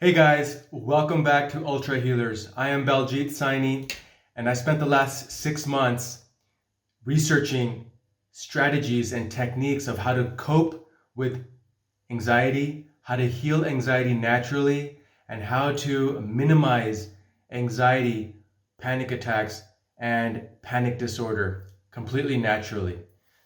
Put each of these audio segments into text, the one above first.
Hey guys, welcome back to Ultra Healers. I am Baljeet Saini, and I spent the last 6 months researching strategies and techniques of how to cope with anxiety, how to heal anxiety naturally, and how to minimize anxiety, panic attacks, and panic disorder completely naturally.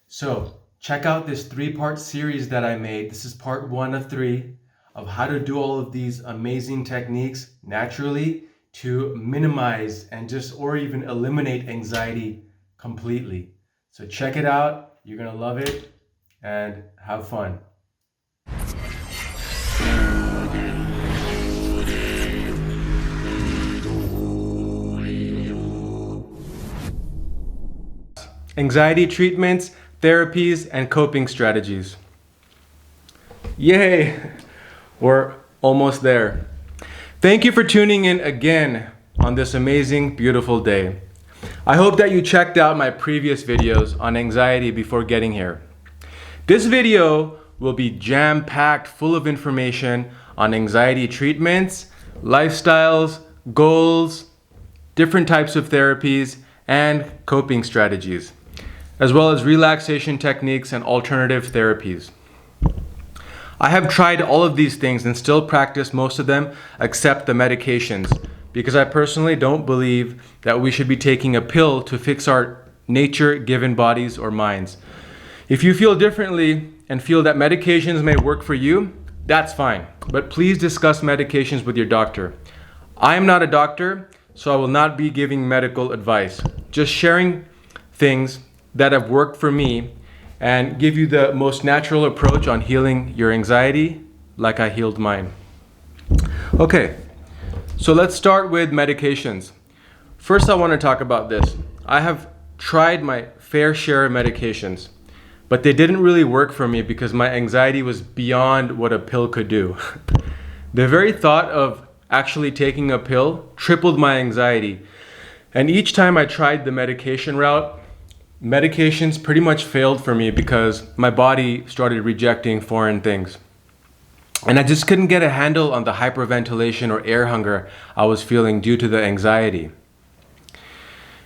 So check out this 3-part series that I made. This is part 1 of 3 of how to do all of these amazing techniques naturally to minimize and or even eliminate anxiety completely. So check it out. You're gonna love it and have fun. Anxiety treatments, therapies, and coping strategies. Yay! We're almost there. Thank you for tuning in again on this amazing, beautiful day. I hope that you checked out my previous videos on anxiety before getting here. This video will be jam-packed full of information on anxiety treatments, lifestyles, goals, different types of therapies, and coping strategies, as well as relaxation techniques and alternative therapies. I have tried all of these things and still practice most of them except the medications, because I personally don't believe that we should be taking a pill to fix our nature-given bodies or minds. If you feel differently and feel that medications may work for you, that's fine, but please discuss medications with your doctor. I am not a doctor, so I will not be giving medical advice, just sharing things that have worked for me and give you the most natural approach on healing your anxiety like I healed mine. Okay, so let's start with medications. First, I want to talk about this. I have tried my fair share of medications, but they didn't really work for me because my anxiety was beyond what a pill could do. The very thought of actually taking a pill tripled my anxiety. And each time I tried the medication route, medications pretty much failed for me because my body started rejecting foreign things. And I just couldn't get a handle on the hyperventilation or air hunger I was feeling due to the anxiety.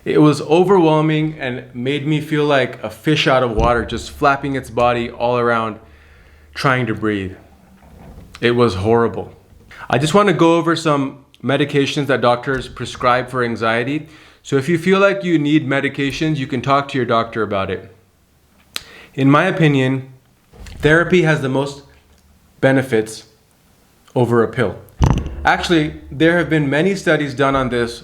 It was overwhelming and made me feel like a fish out of water, just flapping its body all around, trying to breathe. It was horrible. I just want to go over some medications that doctors prescribe for anxiety. So if you feel like you need medications, you can talk to your doctor about it. In my opinion, therapy has the most benefits over a pill. Actually, there have been many studies done on this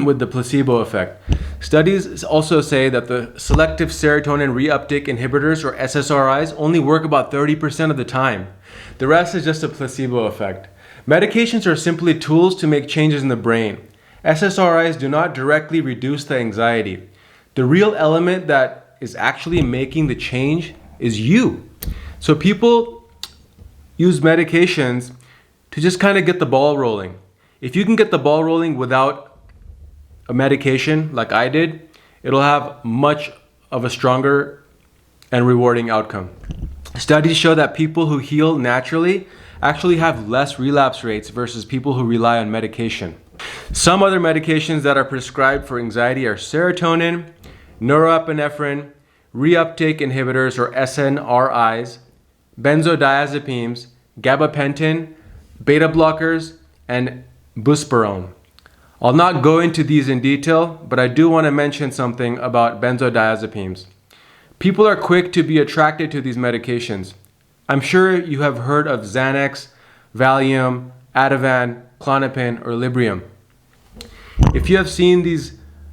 with the placebo effect. Studies also say that the selective serotonin reuptake inhibitors, or SSRIs, only work about 30% of the time. The rest is just a placebo effect. Medications are simply tools to make changes in the brain. SSRIs do not directly reduce the anxiety. The real element that is actually making the change is you. So people use medications to just kind of get the ball rolling. If you can get the ball rolling without a medication like I did, it'll have much of a stronger and rewarding outcome. Studies show that people who heal naturally actually have less relapse rates versus people who rely on medication. Some other medications that are prescribed for anxiety are serotonin, norepinephrine, reuptake inhibitors or SNRIs, benzodiazepines, gabapentin, betablockers, and buspirone. I'll not go into these in detail, but I do want to mention something about benzodiazepines. People are quick to be attracted to these medications. I'm sure you have heard of Xanax, Valium, Ativan, Klonopin, or Librium. If you have seen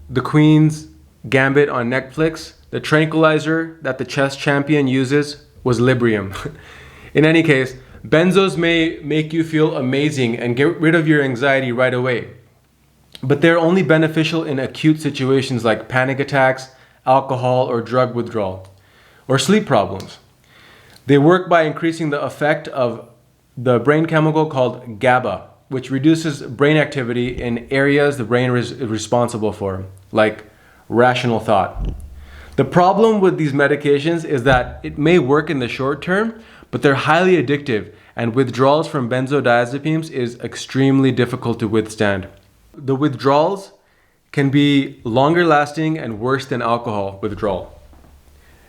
The Queen's Gambit on Netflix, the tranquilizer that the chess champion uses was Librium. In any case, benzos may make you feel amazing and get rid of your anxiety right away. But they're only beneficial in acute situations like panic attacks, alcohol or drug withdrawal, or sleep problems. They work by increasing the effect of the brain chemical called GABA, which reduces brain activity in areas the brain is responsible for, like rational thought. The problem with these medications is that it may work in the short term, but they're highly addictive and withdrawals from benzodiazepines is extremely difficult to withstand. The withdrawals can be longer lasting and worse than alcohol withdrawal.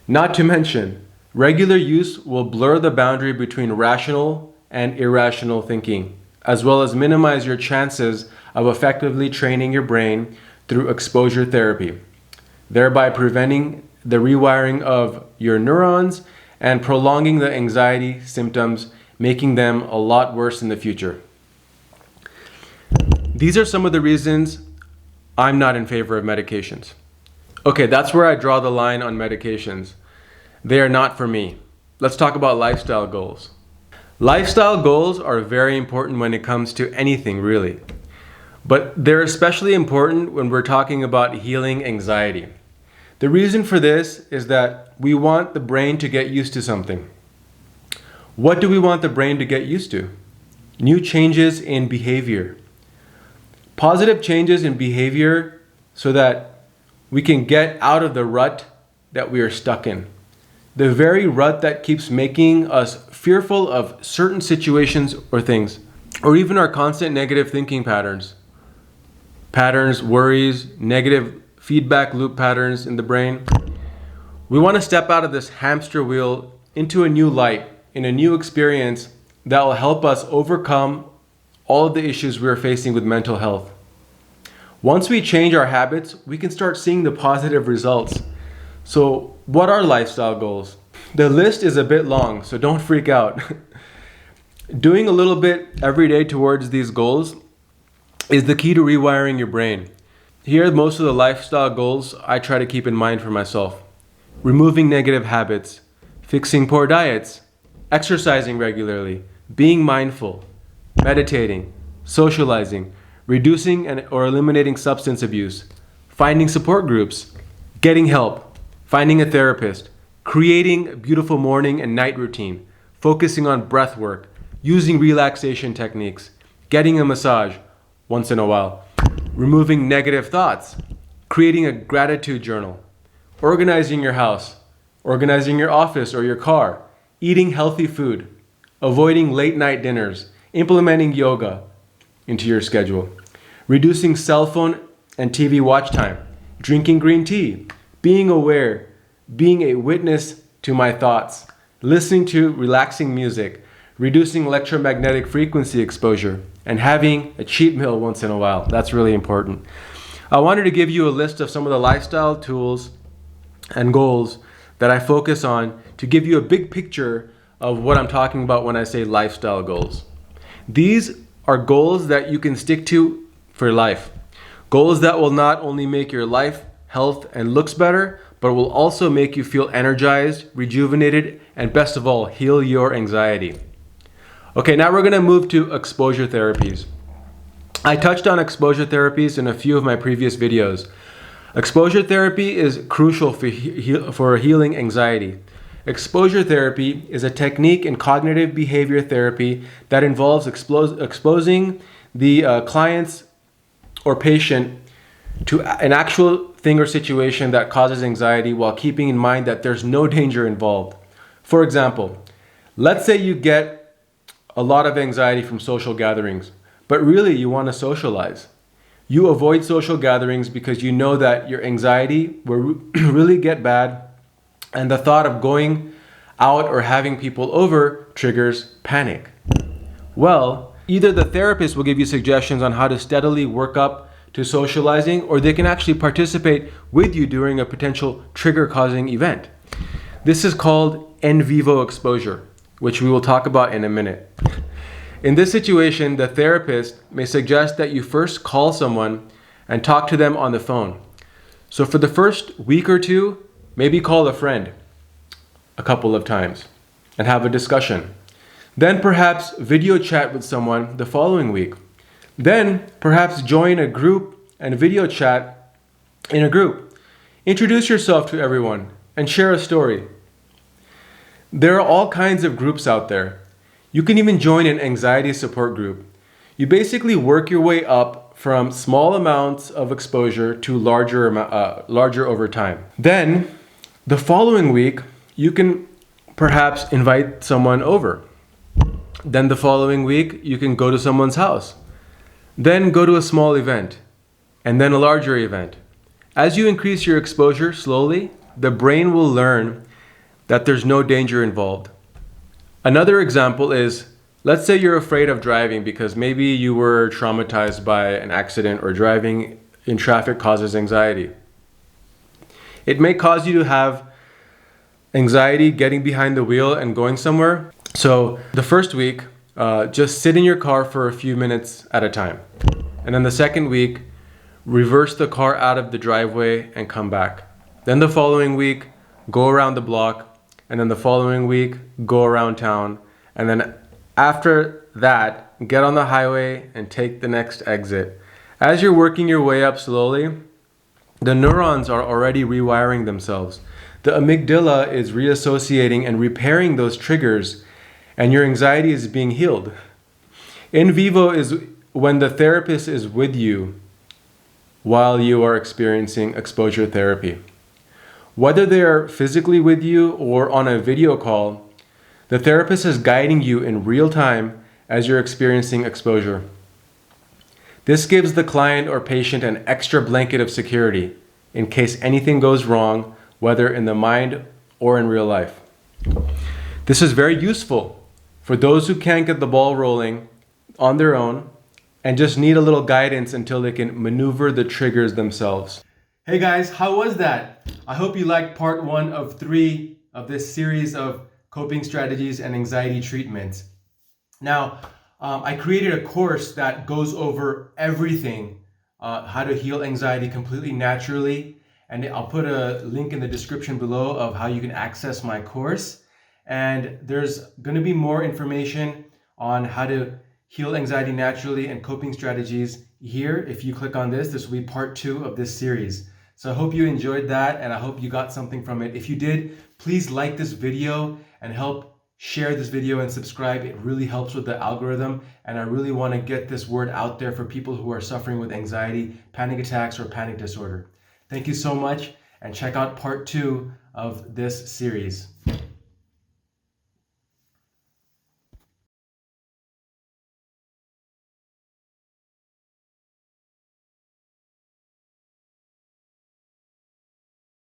Not to mention, regular use will blur the boundary between rational and irrational thinking, as well as minimize your chances of effectively training your brain through exposure therapy, thereby preventing the rewiring of your neurons and prolonging the anxiety symptoms, making them a lot worse in the future. These are some of the reasons I'm not in favor of medications. Okay, that's where I draw the line on medications. They are not for me. Let's talk about lifestyle goals. Lifestyle goals are very important when it comes to anything, really. But they're especially important when we're talking about healing anxiety. The reason for this is that we want the brain to get used to something. What do we want the brain to get used to? New changes in behavior. Positive changes in behavior so that we can get out of the rut that we are stuck in. The very rut that keeps making us fearful of certain situations or things, or even our constant negative thinking patterns, worries, negative feedback loop patterns in the brain. We want to step out of this hamster wheel into a new light, in a new experience that will help us overcome all of the issues we are facing with mental health. Once we change our habits, we can start seeing the positive results. So, what are lifestyle goals? The list is a bit long, so don't freak out. Doing a little bit every day towards these goals is the key to rewiring your brain. Here are most of the lifestyle goals I try to keep in mind for myself. Removing negative habits, fixing poor diets, exercising regularly, being mindful, meditating, socializing, reducing or eliminating substance abuse, finding support groups, getting help, finding a therapist, creating a beautiful morning and night routine, focusing on breathwork, using relaxation techniques, getting a massage once in a while, removing negative thoughts, creating a gratitude journal, organizing your house, organizing your office or your car, eating healthy food, avoiding late night dinners, implementing yoga into your schedule, reducing cell phone and TV watch time, drinking green tea, being aware, being a witness to my thoughts, listening to relaxing music, reducing electromagnetic frequency exposure, and having a cheat meal once in a while. That's really important. I wanted to give you a list of some of the lifestyle tools and goals that I focus on to give you a big picture of what I'm talking about when I say lifestyle goals. These are goals that you can stick to for life. Goals that will not only make your life, health, and looks better, but will also make you feel energized, rejuvenated, and best of all, heal your anxiety. Okay, now we're gonna move to exposure therapies. I touched on exposure therapies in a few of my previous videos. Exposure therapy is crucial for healing anxiety. Exposure therapy is a technique in cognitive behavior therapy that involves exposing the client's or patient to an actual thing or situation that causes anxiety while keeping in mind that there's no danger involved. For example, let's say you get a lot of anxiety from social gatherings, but really you want to socialize. You avoid social gatherings because you know that your anxiety will really get bad, and the thought of going out or having people over triggers panic. Well, either the therapist will give you suggestions on how to steadily work up to socializing, or they can actually participate with you during a potential trigger-causing event. This is called in vivo exposure, which we will talk about in a minute. In this situation, the therapist may suggest that you first call someone and talk to them on the phone. So for the first week or two, maybe call a friend a couple of times and have a discussion. Then perhaps video chat with someone the following week. Then perhaps join a group and video chat in a group. Introduce yourself to everyone and share a story. There are all kinds of groups out there. You can even join an anxiety support group. You basically work your way up from small amounts of exposure to larger over time. Then the following week, you can perhaps invite someone over Then the following week, you can go to someone's house. Then go to a small event, and then a larger event. As you increase your exposure slowly, the brain will learn that there's no danger involved. Another example is, let's say you're afraid of driving because maybe you were traumatized by an accident or driving in traffic causes anxiety. It may cause you to have anxiety getting behind the wheel and going somewhere. So the first week, just sit in your car for a few minutes at a time. And then the second week, reverse the car out of the driveway and come back. Then the following week, go around the block. And then the following week, go around town. And then after that, get on the highway and take the next exit. As you're working your way up slowly, the neurons are already rewiring themselves. The amygdala is reassociating and repairing those triggers, and your anxiety is being healed. In vivo is when the therapist is with you while you are experiencing exposure therapy. Whether they are physically with you or on a video call, the therapist is guiding you in real time as you're experiencing exposure. This gives the client or patient an extra blanket of security in case anything goes wrong, whether in the mind or in real life. This is very useful for those who can't get the ball rolling on their own and just need a little guidance until they can maneuver the triggers themselves. Hey guys, how was that? I hope you liked part 1 of 3 of this series of coping strategies and anxiety treatments. Now, I created a course that goes over everything, how to heal anxiety completely naturally. And I'll put a link in the description below of how you can access my course. And there's going to be more information on how to heal anxiety naturally and coping strategies here. If you click on this, this will be part 2 of this series. So I hope you enjoyed that and I hope you got something from it. If you did, please like this video and help share this video and subscribe. It really helps with the algorithm. And I really want to get this word out there for people who are suffering with anxiety, panic attacks, or panic disorder. Thank you so much and check out part 2 of this series.